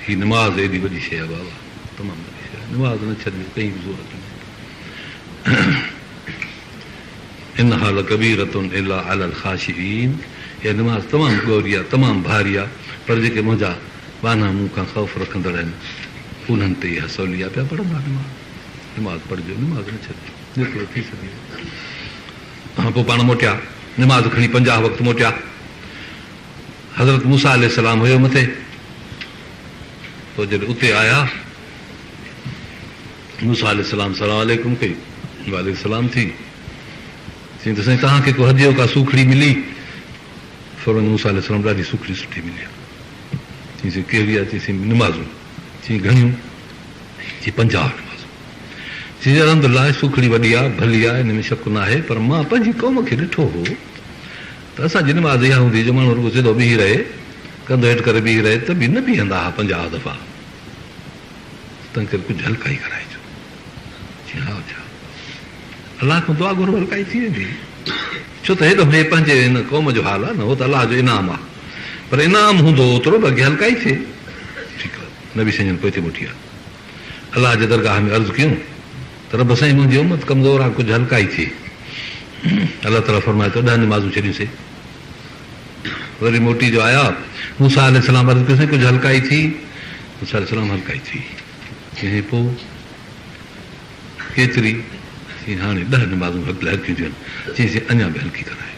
हीअ निमाज़ एॾी वॾी शइ आहे बाबा, तमामु वॾी शइ आहे। निमाज़ न छॾिजे कंहिं बि ज़रूरत न। इनहा लकबीरतुन इल्ला अलल ख़ाशिईन, इहा निमाज़ तमामु ॻोरी आहे, तमामु भारी आहे, पर जेके मुंहिंजा बाना मूं खां ख़ौफ़ रखंदड़ आहिनि उन्हनि ते इहा सवली आहे। पिया पढ़ंदा निमाज़ पढ़िजो, निमाज़ न छॾिजो जेतिरो थी सघे। हा पोइ पाण मोटिया, निमाज़ खणी 50 वक़्तु मोटिया। हज़रत मूसा अलैहिस्सलाम हुयो मथे, पोइ जॾहिं उते आया मूसा अलैहिस्सलाम सलाम अलैकुम कई, वालेकुम थी, चई त साईं तव्हांखे को हदियो का सूखड़ी मिली? फौरन मूसा अलैहिस्सलाम ॾाढी सूखड़ी सुठी मिली आहे। चईं कहिड़ी आहे? चईं निमाज़ूं। चईं घणियूं? चईं 50 निमाज़ूं। चईं अलहमदुलिल्लाह सूखड़ी वॾी आहे, भली आहे, हिन में शक न आहे, पर मां पंहिंजी क़ौम खे ॾिठो हो त असांजी निमाज़ इहा हूंदी जो माण्हू रुॻो सिधो बीही रहे, कंधो हेठि करे बीही रहे त बि न बीहंदा हुआ 50 दफ़ा। तंहिं करे कुझु हल्काई कराइजो। चईं हा छा अलाह खां दुआ घुरो, हल्काई थी वेंदी। छो त हेॾो हे पंहिंजे हिन क़ौम जो हाल आहे न, उहो त अलाह जो इनाम आहे, पर इनाम हूंदो ओतिरो बि अॻे हल्काई थिए। ठीकु आहे, न बि सञनि पोइ हिते मोटी आहे। अलाह जे दरगाह में अर्ज़ु कयूं त रब साईं मुंहिंजी उमत कमज़ोर आहे, कुझु हल्काई थिए। अलाह ताला फरमाए थो 10 निमाज़ूं छॾियूंसीं। वरी मोटी जो आया मूसा अलैहिस्सलाम अर्ज़ु कयोसीं कुझु हल्काई थी? मूसा अलैहिस्सलाम हल्काई थी। चईं पोइ केतिरी? चईं हाणे 10 निमाज़ूं हल्कियूं थियूं आहिनि। चईं अञा बि हल्की कराए।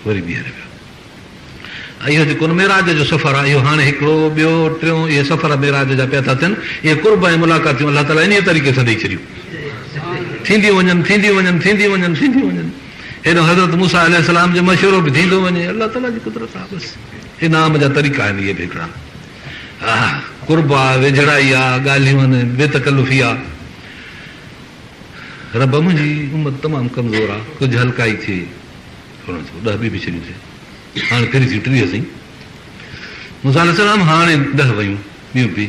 वरी ॿीहर विया। इहो जेको मेराज जो सफ़र आहे, इहो हाणे हिकिड़ो ॿियो टियों इहे सफ़र मेराज जा पिया था थियनि। इहे कुर्ब ऐं मुलाक़ातूं अलाह ताला इन तरीक़े सां ॾेई छॾियूं, थींदियूं वञनि, थींदियूं वञनि, थींदियूं वञनि, थींदियूं वञनि। हेॾो हज़रत मूसा अलैहिस्सलाम जो मशवरो बि थींदो वञे। अलाह ताला जी कुदरत आहे बसि। इनाम जा तरीक़ा आहिनि इहे बि हिकिड़ा। हा कुर्ब आहे, वेझड़ाई आहे, ॻाल्हियूं आहिनि, बेतकल्लुफ़ी आहे। रब मुंहिंजी उमत तमामु कमज़ोर आहे, कुझु हल्काई थिए। 10 बि छॾियूंसीं, हाणे फिरी थी 30 सही। मूसा अलैहिस्सलाम हाणे 10 वयूं, ॿियूं बि।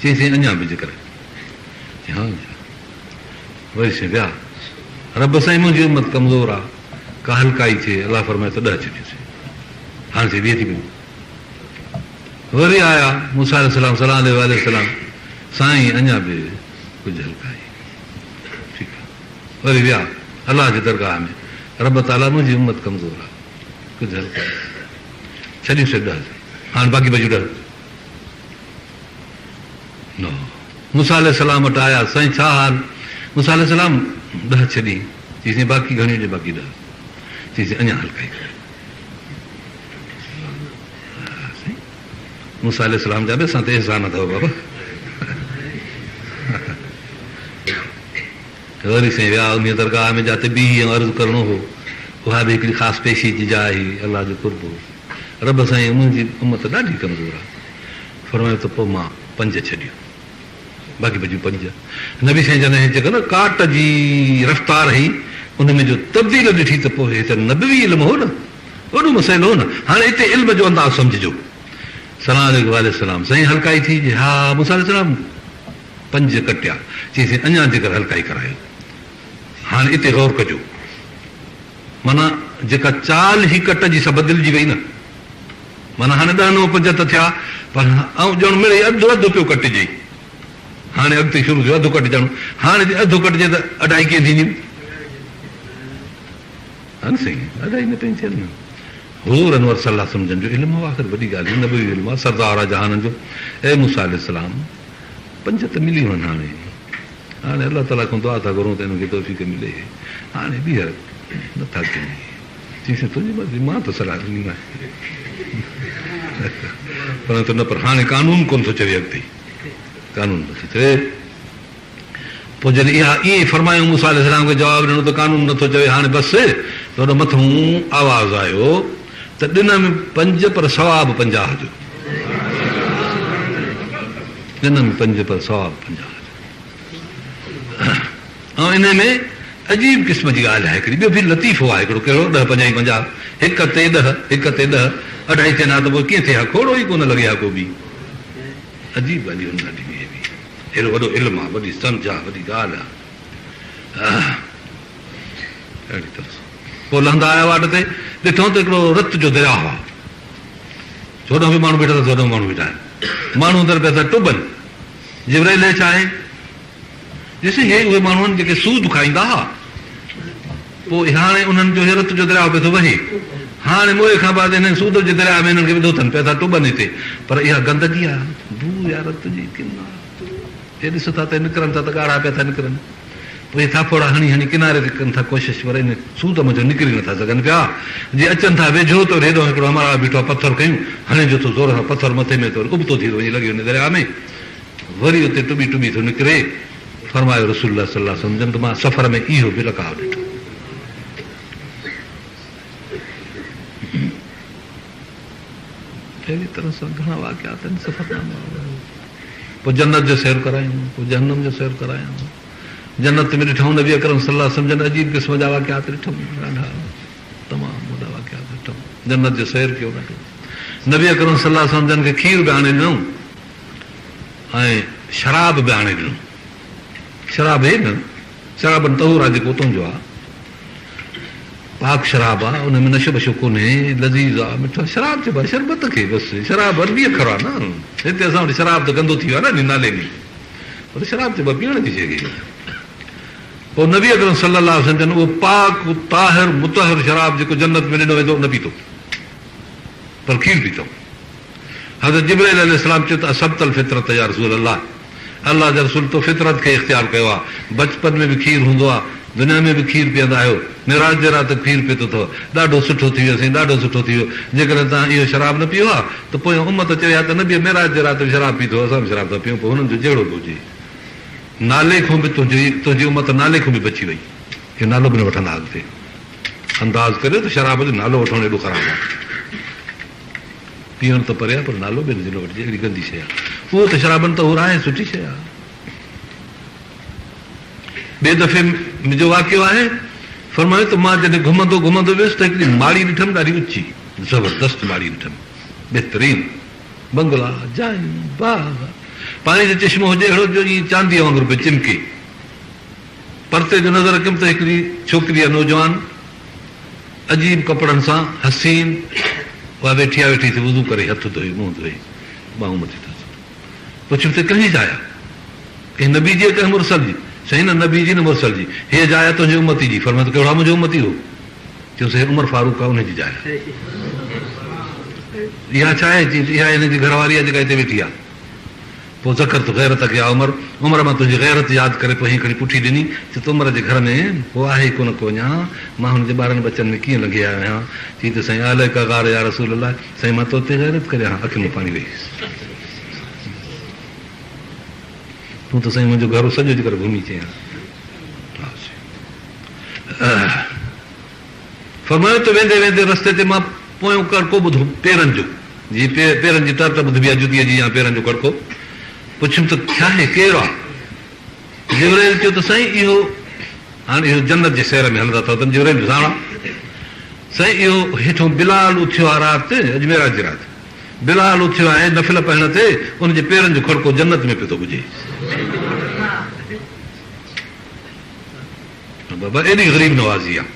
चईं अञा बि जेकर। हा वरी से विया। रब साईं मुंहिंजी उमत कमज़ोर आहे, का हल्काई थिए। अलाह फरमाए त 10 छॾियूंसीं, हाणे से 20 थी वियूं। वरी आया मूसा अलैहिस्सलाम सलाम अलैहि साईं अञा बि कुझु हल्काई। ठीकु आहे, वरी विया अलाह जे दरगाह में। रब ताला मुंहिंजी उमत कमज़ोर आहे, कुझु हल्काई। छॾियूंसीं 10, हाणे बाक़ी बचियूं 10। न मूसा अलैहिस्सलाम वटि आया, साईं छा हाल? मूसा अलैहिस्सलाम 10 छॾी। चईं बाक़ी घणियूं ॾे? बाक़ी 10। चईं अञा हल्काई। मूसा अलैहिस्सलाम जा बि असां ते एहसान अथव बाबा। वरी साईं विया उन दरगाह में जाते बीही अर्ज़ु करिणो हो। उहा बि हिकिड़ी ख़ासि पेशी जी जाइ हुई, अलाह जो कुर्ब हो। रब साईं मुंहिंजी उमत ॾाढी कमज़ोर आहे। फरमायो त पोइ मां 5 छॾियूं, बाक़ी बचियूं 5। नबी साईं जॾहिं जेका न काट जी रफ़्तार हुई, उन में जो तब्दील ॾिठी त पोइ हिते नबवी इल्मु हो न, वॾो मसइलो हो न। हाणे हिते इल्म जो अंदाज़ सम्झिजो। सलाम अलैकुम साईं हल्काई थी? हा मूसा अलैहिस्सलाम 5 कटिया। चईं अञा जेकर हल्काई करायो। हाणे हिते गौर कजो, माना जेका चाल ही कट जी सा बदिलजी वई न। माना हाणे 10 9 5 त थिया, पर ॼण मिड़े अधु पियो कटिजे। हाणे अॻिते शुरू थियो अधु कटिजणु। हाणे अधु कटिजे त अढाई कीअं थींदियूं? हा न साईं, अढाई न पंहिंजी थियनि न। हुज़ूर अनवर सलाह सम्झनि जो इल्मु आहे, आख़िर वॾी ॻाल्हि नबवी इल्मु आहे, सरदार आहे जहाननि जो। ऐं मूसा अलैहिस्सलाम 5 त मिली वञनि। हाणे अलाह ताला खां दुआ था घुरूं त हिनखे तौफ़ीक़ मिले। हाणे ॿीहर नथा कयूं। चईं तुंहिंजी मर्ज़ी, मां त सलाह ॾिनी आहे, पर न। पर हाणे कानून कोन थो चवे, अॻिते कानून नथो चवे। पोइ जॾहिं इहा ईअं फरमायूं मूसा अलैहिस्सलाम खे जवाबु ॾिनो त कानून नथो चवे। हाणे बसि थोरो मथां आवाज़ु आयो त ॾिन में 5 पर सवाबु 50 जो। ॾिन में 5 पर सवाबु 50 जो। ऐं इन में अजीब क़िस्म जी ॻाल्हि आहे हिकिड़ी, ॿियो बि लतीफ़ो आहे हिकिड़ो। कहिड़ो? 10 50 50, 1 ते 10, 1 ते 10, अढाई थियनि हा त पोइ कीअं थिए हा? खोड़ो ई कोन लॻे हा को बि। अजीब ॻाल्हियूं ॾाढी बि हेॾो वॾो इल्मु आहे, वॾी सम्झ आहे, वॾी ॻाल्हि आहे। अहिड़ी तरह सां पोइ लहंदा आया वाट ते, ॾिठो त हिकिड़ो रत जो दरिया हुआ। 14 बि माण्हू वेठा, 14 माण्हू वेठा आहिनि। माण्हू अंदरि पिया था टुबनि। जिब्राइल छा आहे ॾिस हे उहे माण्हू आहिनि जेके सूद खाईंदा हुआ, पोइ हाणे उन्हनि जो हिरत जो दरिया पियो थो वहे, हाणे मोए खां बाद हिन सूद जे दरिया में हिननि खे विधो अथनि, पिया था टुबनि हिते, पर इहा गंदगी आहे, बू या रत जी किन आहे। हे ॾिसो था त निकिरनि था त ॻाढ़ा पिया था निकिरनि, पोइ थापोड़ा हणी हणी किनारे ते कनि था कोशिशि, पर इन सूद मुंहिंजो निकिरी नथा सघनि पिया। जीअं अचनि था वेझो त हेॾो हिकिड़ो हमारा बीठो आहे, पथर कयूं, हणे जो थो ज़ोर सां पथर मथे में थो उबतो थी थो वञे, लॻी वञे दरिया में, वरी उते टुबी टुबी थो निकिरे। फरमायो रसूलुल्लाह सल्लल्लाहु अलैहि वसल्लम त मां सफ़र में इहो बि रकाब ॾिठो। अहिड़ी तरह सां घणा वाक़ियात आहिनि सफ़रनामा। पोइ जन्नत जो सैर करायूं, पोइ जहन्नम जो सैर करायूं, जन्नत में ॾिठऊं नबी अकरम सल्लल्लाहु अलैहि वसल्लम अजीब क़िस्म जा वाक़ियात ॾिठऊं, ॾाढा तमामु वॾा वाक़ियात ॾिठऊं। जन्नत जो सैर कयो ॾाढो। नबी अकरम सल्लल्लाहु अलैहि वसल्लम जन खे खीर बि आणे ॾिनऊं ऐं शराब बि आणे ॾिनऊं। शराब हे न, शराबनि तहूर आहे जेको उतां जो आहे, पाक शराब आहे, उन में नशो बशो कोन्हे, लज़ीज़ आहे, मिठो शराब चइबो आहे शरबत खे, बसि शराब अरबी अखर आहे न। हिते असां वटि शराब त गंदो थी वियो आहे न नाले में, पर शराब चइबो आहे पीअण जी शइ खे। पोइ नबी अकरम सल्लल्लाहु अलैहि वसल्लम उहो पाक ताहिर मुतहर शराब जेको जन्नत में ॾिनो वेंदो न पीतो, पर खीर पीतो। हज़रत जिब्राइल अलैहिस्सलाम चयो त असब्तल फितरत या रसूल अल्लाह, अल्लाह जा रसूल तो फितरत खे इख़्तियार कयो आहे। बचपन में बि खीर हूंदो आहे, दुनिया में बि खीर पीअंदा आहियो, निराज जे राति खीर पीतो अथव, ॾाढो सुठो थी वियो, साईं ॾाढो सुठो थी वियो। जेकॾहिं तव्हां इहो शराब न पीओ आहे त पोइ उम्मत चयो आहे त न बि मेराज जे राति शराब पीतो, असां बि शराब था पियूं, पोइ हुननि जो जहिड़ो बि हुजे, नाले खां बि तुंहिंजी उम्मत नाले खां बि बची वई, हे नालो बि न वठंदा अॻिते। अंदाज़ करियो त शराब जो नालो वठणु एॾो ख़राबु आहे, पीअण त परे आहे पर नालो बि न वठिजे, अहिड़ी गंदी शइ आहे। उहो त शराबनि त उहो आहे सुठी शइ आहे। ॿिए दफ़े मुंहिंजो वाक़ियो आहे, फरमायो त मां जॾहिं घुमंदो घुमंदो वियुसि त हिकिड़ी माड़ी ॾिठमि, ॾाढी ऊची ज़बरदस्त माड़ी ॾिठमि, बहितरीन बंगला, जायूं, बाग, पाणी जो चश्मो हुजे अहिड़ो जो ईअं चांदीअ वांगुरु पियो चिमके। परते जो नज़र कयुमि त हिकिड़ी छोकिरी आहे नौजवान, अजीब कपिड़नि सां हसीन, उहा वेठी आहे, वेठी थी वुज़ू करे हथ धोई, मुंहुं धोई, ॿाहूं मथे था पुछियुमि त कंहिंजी जाइ आहे? कंहिं नबी जी कंहिं मुरसल जी? साईं न नबी जी न मुरसल जी, हे जाइ आहे तुंहिंजी उम्मती जी। फरमायो त कहिड़ो आहे मुंहिंजो उम्मती हो? चयोसि हे उमर फारूक आहे, उनजी जाइ आहे। इहा छा आहे? इहा हिनजी घरवारी आहे जेका हिते वेठी आहे। पोइ ज़कर त गैरत खे आहे, उमर मां तुंहिंजी गैरत यादि करे पोइ हीअं खणी पुठी ॾिनी, चयो त उमर जे घर में पोइ आहे कोन को वञा, मां हुनजे ॿारनि बचनि में कीअं लॻी आयो आहियां। चई त साईं आले का गार या रसूल अल्लाह, साईं मां तो ते गैरत करियां, अखि में पाणी वेही, तूं त साईं मुंहिंजो घर सॼो जे करे घुमी चयां। फरमायो त वेंदे वेंदे रस्ते ते मां पोयों कड़को ॿुधो पेरनि जो, जीअं पेरनि जी टर्ट ॿुधबी आहे जुतीअ जी, या पेरनि जो कड़को। पुछियुमि त छा आहे, केरु आहे? जिब्राइल चयो त साईं इहो हाणे इहो जन्नत जे शहर में हलंदा अथव, जिब्राइल ॼाणा साईं इहो हेठों बिलाल उथियो आहे राति, अजमेरा जी राति बिलाल उथियो आहे नफ़िल पाइण ते, उनजे पेरनि जो खड़को जन्नत में पियो थो ॿुधे। बाबा एॾी ग़रीब नवाज़ी आहे,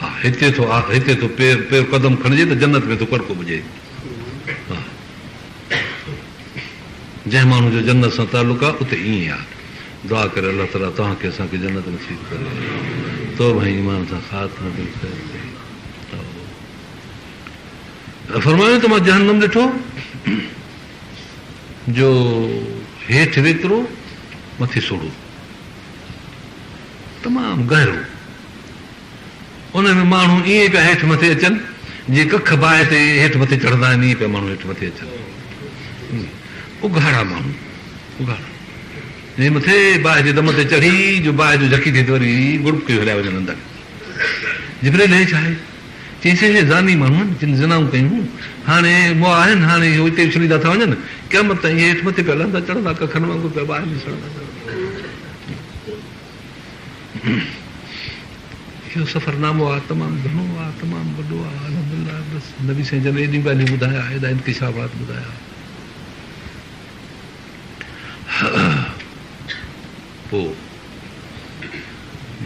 हा हिते तो पेर कदम खणिजे त जन्नत में थो कड़को ॿुधे। जंहिं माण्हू जो जन्नत सां तालुक आहे उते ईअं आहे। दुआ करे अलाह ताला तव्हांखे असांखे जन्नत नसीब करे, तो भाई ईमान सां ख़ात्मो फरमायो त मां जहन्नम ॾिठो जो हेठि वेतिरो मथे सोढ़ो, तमामु गहरो, उन में माण्हू ईअं पिया हेठि मथे अचनि जीअं कख बाहि ते हेठि मथे चढ़ंदा आहिनि, ईअं पिया माण्हू हेठि मथे अचनि, उघाड़ा माण्हू, उघाड़ा जीअं मथे बाहि जे दम ते चढ़ी जो बाहि जो झकी थिए त वरी गुड़क हलिया वञनि अंदरि। जिब्राइल हे छा आहे? चईंसि हे ज़ानी माण्हू आहिनि जिन ज़िनाऊं कयूं, हाणे मुआ आहिनि, हाणे इहो हिते उछलींदा था वञनि, क़यामत ताईं हेठि मथे पिया लहंदा चढ़ंदा, कखनि वांगुरु पिया ॿाहिरि निकिरंदा। इहो सफ़रनामो आहे, तमामु घणो आहे, तमामु वॾो आहे। अल्हम्दुलिल्लाह बसि नबी साईं जन एॾियूं ॻाल्हियूं ॿुधाया, एॾा इंकिशाफ़ात ॿुधाया। पोइ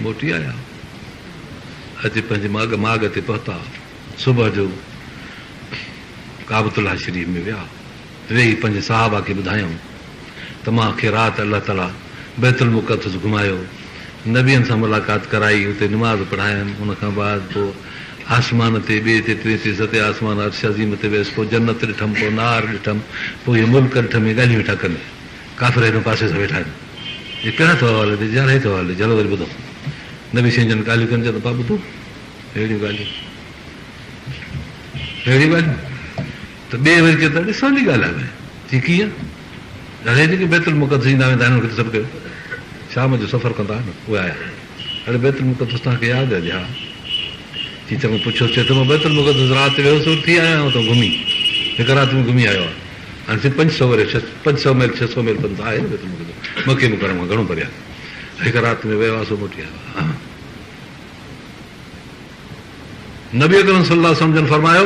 मोटी आया, अॼु पंहिंजे माग ते पहुता, सुबुह जो काबतुल्लाह शरीफ़ में विया, वेही पंहिंजे साहबा खे ॿुधायूं त मूंखे राति अलाह ताला बैतुल मुक़द्दस घुमायो, नबियनि सां मुलाक़ात कराई, उते निमाज़ पढ़ायमि। उन खां बाद पोइ आसमान ते ॿिए ते टे ते सते आसमान अर्श अज़ीम ते वियसि, पोइ जन्नत ॾिठमि, पोइ नार ॾिठमि, पोइ इहे मुल्क ॾिठमि, ॻाल्हियूं वेठा कनि। काफ़िर हिन पासे सां वेठा आहिनि, इहे कहिड़ा थो हवाले ॾे, यार थो हवाले, चलो वरी ॿुधो नबी साईं जन ॻाल्हियूं कनि, चयो त पाउ ॿुधो अहिड़ियूं ॻाल्हियूं त ॿिए वरी चयो त ॾिसो सवली ॻाल्हि आहे भई, चई कीअं? हाणे जेके बैतुल मुक़द्दस ईंदा वेंदा आहिनि उन्हनि खे सभु कयो, शाम जो सफ़र कंदा आहिनि उहे आया, हाणे बैतुल मुक़द्दस तव्हांखे यादि आहे? हा। चई चङो पुछियोसि, चए त मां बैतुल मुक़द्दस राति वियोसि, थी आया आहियां त घुमी, हिकु राति में घुमी आयो आहे। हाणे 500 मील 600 मील पंधु आहे न बैतुल मुक़द्दस, मके मुकरम खां घणो परे आहे। हिकु राति में वियो आहे, सो मोटी आयो आहे। नबी अकरम सल्लल्लाहु अलैहि वसल्लम जन फरमायो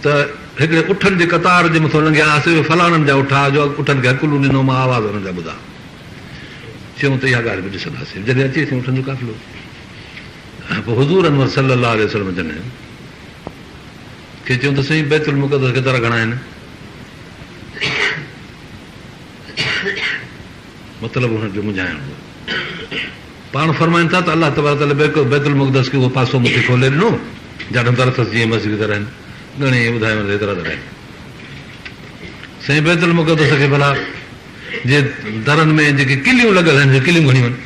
त हिकिड़े उठनि जे कतार जे मथां लंघियासीं, फलाणनि जा उठा, जो उठनि खे हकुलू ॾिनो, मां आवाज़ हुननि जा ॿुधा। चयूं त इहा ॻाल्हि बि ॾिसंदासीं। जॾहिं अचे थी उठनि जो काफ़िलो, पोइ हुज़ूर अनवर सल्लल्लाहु अलैहि वसल्लम जन खे चयूं त साईं बैतुल मुक़द्दस केतिरा घणा आहिनि? मतिलबु हुननि खे मुंझाइणो हो। पाण फरमाइनि था त अलाह तबारक व तआला बैतुल मुक़द्दस खे उहो पासो मूंखे खोले ॾिनो, जाॾो दर अथसि जीअं मस्जिद दर आहिनि, घणे ॿुधायो एतिरा दर आहिनि। साईं बैतुल मुक़द्दस खे भला जे दरनि में जेके किलियूं लॻल आहिनि, किलियूं घणियूं आहिनि?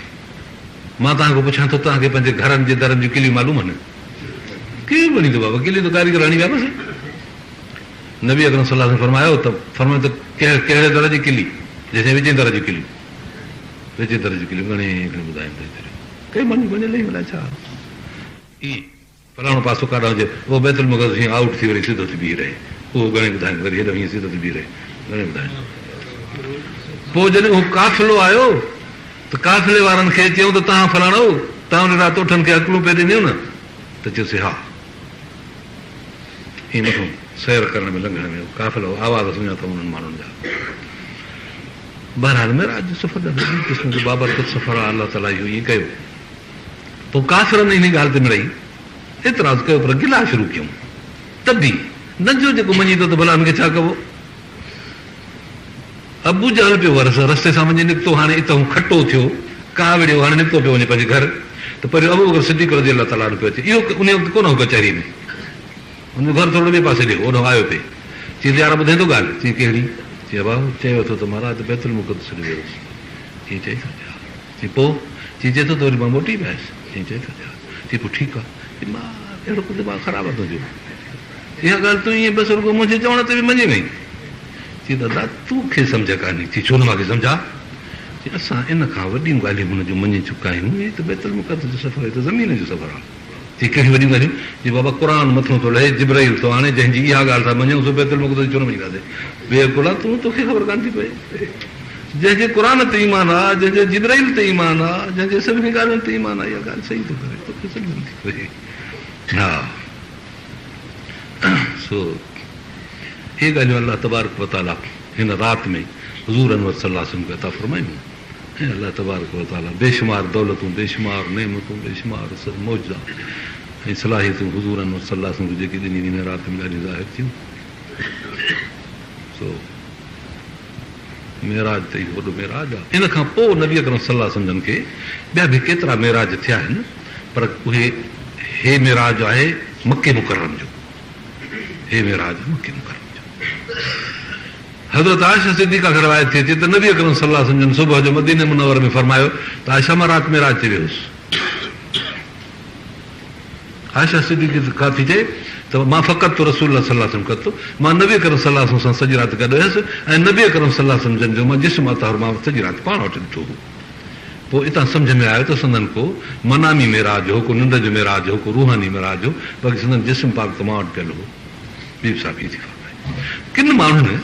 मां तव्हांखां पुछां थो, तव्हांखे पंहिंजे घरनि जे दरनि जूं किलियूं मालूम आहिनि? किलियूं घणींदो बाबा, किलियूं त कारीगर हणी विया बसि। नबी अकरम सल्लल्लाहु अलैहि वसल्लम फरमायो त कहिड़े दर जी किली? जैसे विचें दर जी किलियूं, विचें दर जी किलियूं घणे ॿुधाइनि कई मञी लही वञे छा ईअं फलाणो पासो काॾा हुजे, उहो बैतुल मुक़द्दस हीअं आउट थी वरी सिधो थी बीह रहे, उहो घणे ॿुधाइनि वरी हेॾो हीअं सिधो थी बीह रहे, घणे ॿुधाइनि। पोइ जॾहिं उहो काफ़िलो आयो त काफ़िले वारनि खे चयूं त तव्हां फलाणो, तव्हां उन राति उठनि खे हकुलूं पे ॾिनियूं न? त चयोसीं हा। हीअं मथां सैर करण में लंघण में काफ़िलो आवाज़ सुञा अथव उन्हनि माण्हुनि जा। बहरहाल मेराज जो सफ़र ॿी क़िस्म जो बाबरकत सफ़र आहे, अलाह ताला इहो ईअं कयो। पोइ काफ़िरनि इन ॻाल्हि ते मिड़ई एतिराज़ कयो, पर गिला शुरू कयूं। तॾहिं नंढो जेको मञी थो त भला हुनखे छा कबो? अबू जहल पियो वरस, रस्ते सां वञी निकितो, हाणे हितां खटो थियो, कां विड़ियो, हाणे निकितो पियो वञे पंहिंजे घर, त पहिरियों अबू बकर सिद्दीक़ रज़ी अलाह ताला पियो अचे। इहो उन वक़्तु कोन हो कचहरी में, हुनजो घर थोरो ॿिए पासे ॾियो, ओॾो आयो पिए। चई यार ॿुधाईंदो ॻाल्हि? चई कहिड़ी? चई भाउ चयो थो त महाराज बैतुल मुक़द्दस ॾे वियोसि। चई चई थो थिया। चई पोइ? चई चए थो त वरी मां मोटी पियसि। चई चई थो थिया। चई पोइ ठीकु आहे, मां अहिड़ो कुझु मां ख़राबु तुंहिंजो, इहा ॻाल्हि तूं ईअं बसि रुॻो मुंहिंजे चवण ते बि मञे वई। चई दादा तूंखे सम्झ कान्हे। चई छो न मूंखे सम्झा? चई असां इन खां वॾियूं ॻाल्हियूं हुनजूं मञी चुका आहियूं, इहे त बैतुल मुक़द्दस जो सफ़र आहे, त ज़मीन जो सफ़र आहे। चई कहिड़ियूं वॾियूं ॻाल्हियूं? चई बाबा क़ुर मथां थो लहे, जिब्राइल थो हाणे, जंहिंजी इहा ॻाल्हि था मञूं सो बैतुल मुक़द्दस छो न मञींदासीं? बेअकुल आहे तूं, तोखे ख़बर कान थी पए। जंहिंजे क़ुर ते ईमान आहे, जंहिंजे जिब्राइल ते ईमान आहे, जंहिंजे सभिनी ॻाल्हियुनि ते ईमान आहे, इहा ॻाल्हि सही थो करे, तोखे सम्झ थी पए। हा सो इहे ॻाल्हियूं अलाह तबारक व तआला हिन राति में हुज़ूर अनवर सल्लल्लाहु अलैहि वसल्लम खे अता फ़रमायूं। ऐं अलाह तबारक व तआला बेशुमार दौलतूं, बेशुमार नेमतूं, बेशुमार मौजा ऐं सलाहियतूं हुज़ूर अनवर सल्लल्लाहु अलैहि वसल्लम जेके ॾिनी हिन राति में ॾाढी ज़ाहिर थियूं। सो मेराज त इहो वॾो मेराज आहे। इन खां पोइ नबी अकरम सल्लल्लाहु अलैहि वसल्लम खे ॿिया बि केतिरा मेराज थिया आहिनि, पर उहे हे मेराज आहे मके मुकरम जो, हे मेराज मके मुकरम जो। हज़रत आयशा सिद्दीक़ा खे रवायत थी अचे त नबी अकरम सल्लल्लाहु अलैहि वसल्लम सुबुह जो मदीने मुनव्वर में फरमायो त आयशा मां राति मेराज ते वियुसि। आयशा सिद्दीक़ा थी चए त मां फ़क़त तो रसूल सल्लल्लाहु अलैहि वसल्लम कतो, मां नबी अकरम सल्लल्लाहु अलैहि वसल्लम सां सॼी राति गॾु हुयसि ऐं नबी अकरम सल्लल्लाहु अलैहि वसल्लम जो मां जिस्म अतार मां सॼी राति पाण वटि ॾिठो हो। पोइ हितां सम्झ में आयो त संदन को मनामी मेराज हो, को निंड जो मेराज हो, को रूहानी मेराज हो, बाक़ी संदन जिस्म पाक त मां वटि पियल हो। ॿी साफ़ी थी फरमाए। किन माण्हुनि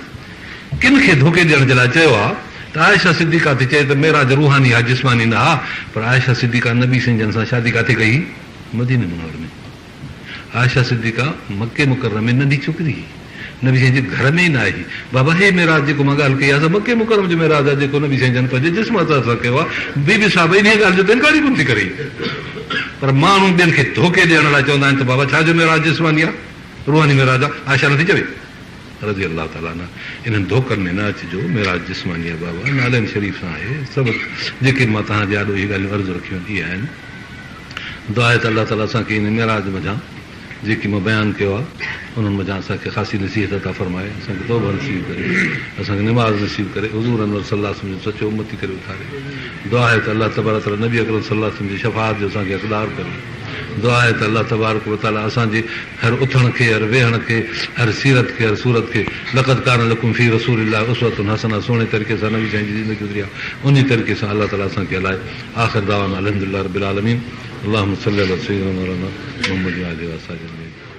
किन खे धोखे ॾियण जे लाइ चयो आहे त आयशा सिद्दीक़ा थी चए त मेराज रूहानी आहे, जिस्मानी न आहे, पर आयशा सिद्दीक़ा नबी साईं जन सां शादी किथे कई? मदीने मुनव्वर में। आयशा सिद्दीक़ा मके मुकरम में नंढी छोकिरी हुई, नबी साईं जे घर में ई न आई। बाबा हे मेराज जेको मां ॻाल्हि कई आहे मके मुकरम जो मेराज आहे, जेको नबी साईं जन पंहिंजे जिस्म सां कयो आहे। बीबी साहिब इन ॻाल्हि जो त इनकार ई कोन थी करे, पर माण्हू ॿियनि खे धोखे ॾियण लाइ चवंदा आहिनि त बाबा छाजो मेराज जिस्मानी आहे, रूहानी मेराज आहे। आयशा नथी चवे, रज़ी अलाह ताला अन्हा। इन्हनि धोकनि में न अचिजो। मेराज जिस्मानी आहे बाबा, नालनि शरीफ़ सां आहे। सभु जेके मां तव्हांजे आॾो इहे ॻाल्हियूं अर्ज़ु रखियूं आहिनि इहे आहिनि। दुआ आहे त अलाह ताला असांखे इन मेराज मथां जेकी मां बयानु कयो आहे उन्हनि मथां असांखे ख़ासी नसीहत अता फ़रमाए, असांखे तौबा नसीब करे, असांखे निमाज़ नसीब करे, हुज़ूर अनवर सल्लल्लाहु अलैहि वसल्लम जो सचो उम्मती करे उथारे। दुआ आहे त अलाह तबारक व तआला नबी अकरम सल्लल्लाहु अलैहि वसल्लम जी शफ़ाअत जो असांखे हक़दार करे। दुआ आहे त अलाह तबारक व तआला असांजे हर उथण खे, हर वेहण खे, हर सीरत खे, हर सूरत खे लक़द कान लकुम फ़ी रसूलिल्लाहि उसवतुन हसना सुहिणे तरीक़े सां नबी साईं जी ज़िंदगी गुज़री आहे, उन तरीक़े सां अलाह ताला असांखे हलाए। आख़िर दावाना अल्हम्दुलिल्लाह रब्बिल आलमीन। अल्लाहुम्मा सल्लि अला सय्यिदिना मौलाना मुहम्मद व आलिहि व असहाबिहि।